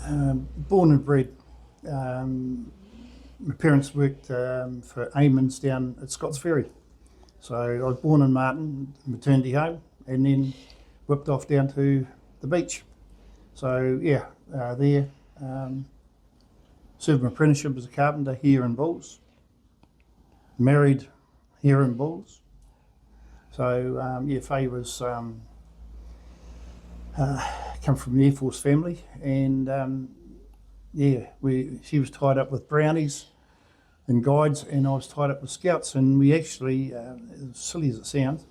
Born and bred. My parents worked for Amons down at Scott's Ferry. So I was born in Martin, maternity home, and then whipped off down to the beach. So yeah, there. Served my apprenticeship as a carpenter here in Bulls. Married here in Bulls. So yeah, Fay was come from the Air Force family, and yeah, she was tied up with brownies and guides, and I was tied up with scouts, and we actually, as silly as it sounds,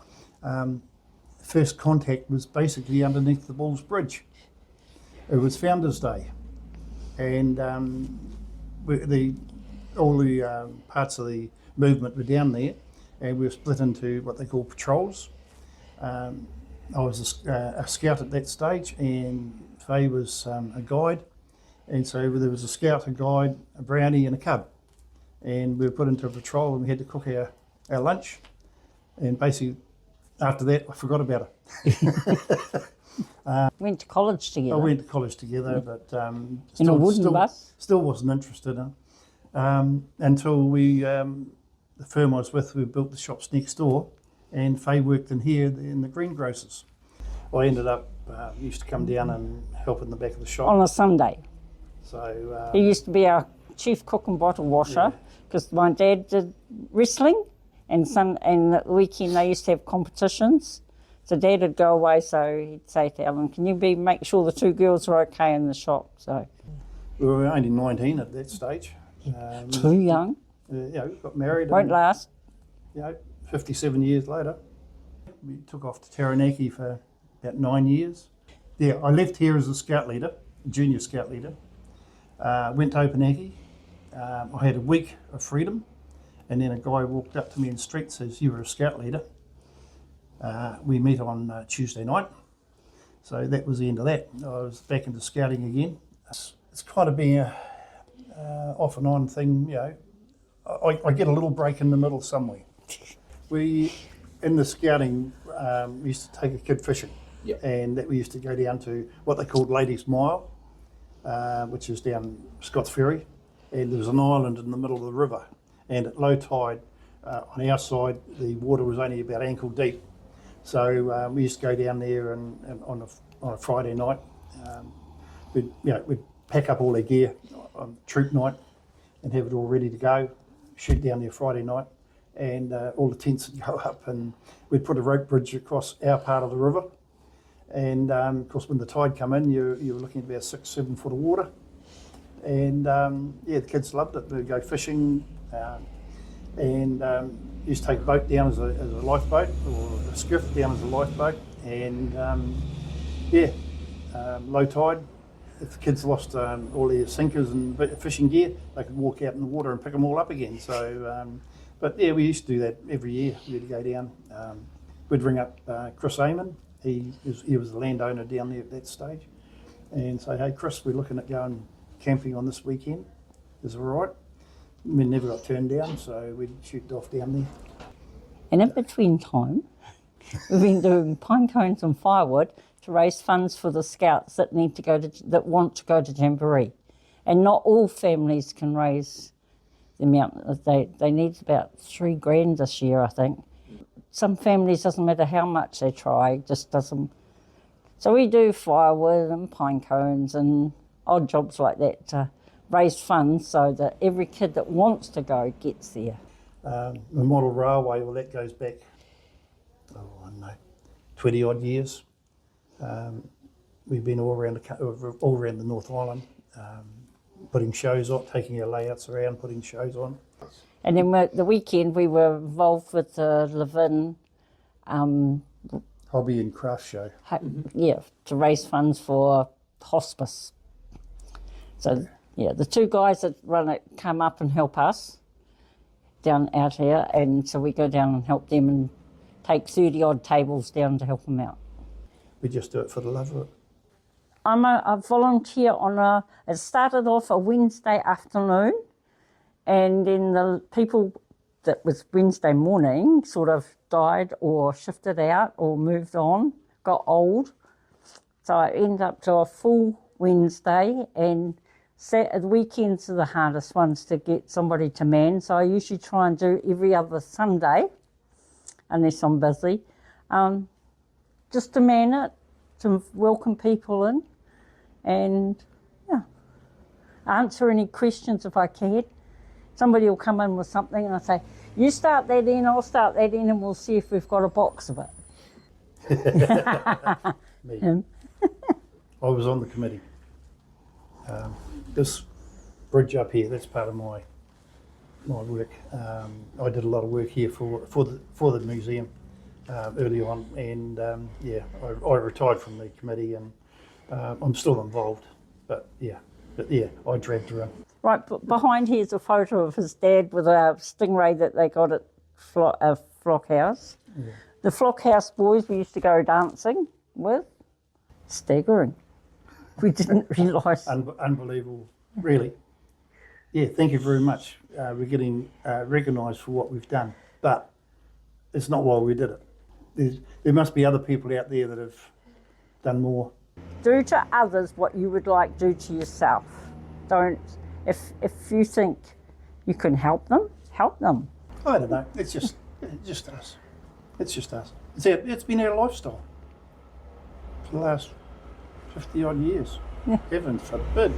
first contact was basically underneath the Bulls Bridge. It was Founders Day, and all the parts of the movement were down there, and we were split into what they call patrols. I was a scout at that stage, and Fay was a guide, and so there was a scout, a guide, a brownie, and a cub, and we were put into a patrol, and we had to cook our lunch, and basically after that I forgot about her. Went to college together. I went to college together, but in a wooden bus? Still wasn't interested in until we, the firm I was with, we built the shops next door, and Fay worked in here in the greengrocers. I ended up, used to come down and help in the back of the shop. On a Sunday. So He used to be our chief cook and bottle washer, because my dad did wrestling, and the weekend they used to have competitions. So Dad would go away, so he'd say to Alan, can you make sure the two girls are okay in the shop? So we were only 19 at that stage. too young. Got married. Won't last. 57 years later. We took off to Taranaki for about 9 years. Yeah, I left here as a scout leader, junior scout leader. Went to Opanaki. I had a week of freedom, and then a guy walked up to me in the street and says, you were a scout leader. We meet on Tuesday night. So that was the end of that. I was back into scouting again. It's kind of been a off and on thing, I get a little break in the middle somewhere. We, in the scouting, we used to take a kid fishing. Yep. And that we used to go down to what they called Ladies Mile, which is down Scott's Ferry. And there was an island in the middle of the river. And at low tide, on our side, the water was only about ankle deep. So we used to go down there and on a Friday night. We'd pack up all our gear on troop night and have it all ready to go, shoot down there Friday night, and all the tents would go up, and we'd put a rope bridge across our part of the river. And of course, when the tide come in, you were looking at about 6-7 foot of water. And the kids loved it. They'd go fishing, and used to take a boat down as a lifeboat, or a skiff down as a lifeboat. And low tide, if the kids lost all their sinkers and fishing gear, they could walk out in the water and pick them all up again. So, we used to do that every year. We'd go down. We'd ring up Chris Amon. He was the landowner down there at that stage, and say, hey Chris, we're looking at going camping on this weekend. Is it all right? We never got turned down, so we'd shoot off down there. And in between time, we've been doing pine cones and firewood to raise funds for the scouts that that want to go to Jamboree. And not all families can raise the amount. They need about $3,000 this year, I think. Some families, doesn't matter how much they try, just doesn't. So we do firewood and pine cones and odd jobs like that to raise funds so that every kid that wants to go gets there. The model railway, well, that goes back, 20 odd years. We've been all around the North Island, putting shows on, taking our layouts around, putting shows on. And then the weekend we were involved with the Levin Hobby and craft show. To raise funds for hospice. So the two guys that run it come up and help us down out here, and so we go down and help them and take 30 odd tables down to help them out. We just do it for the love of it. I'm a volunteer it started off a Wednesday afternoon, and then the people that was Wednesday morning sort of died or shifted out or moved on, got old. So I ended up to a full Wednesday, and the weekends are the hardest ones to get somebody to man. So I usually try and do every other Sunday, unless I'm busy, just to man it, to welcome people in, and answer any questions if I can. Somebody will come in with something and I say, you start that in, I'll start that in, and we'll see if we've got a box of it. Me. I was on the committee. This bridge up here, that's part of my work. I did a lot of work here for the museum early on, and I retired from the committee, and I'm still involved. But I dragged her in. Right, behind here is a photo of his dad with a stingray that they got at Flock House. Yeah. The Flock House boys we used to go dancing with. Staggering. We didn't realise. Unbelievable, really. Yeah, thank you very much. We're getting recognised for what we've done, but it's not why we did it. There must be other people out there that have done more. Do to others what you would like do to yourself. Don't, if you think you can help them, help them. I don't know. It's just us. It's just us. It's been our lifestyle for the last 50 odd years. Heaven forbid.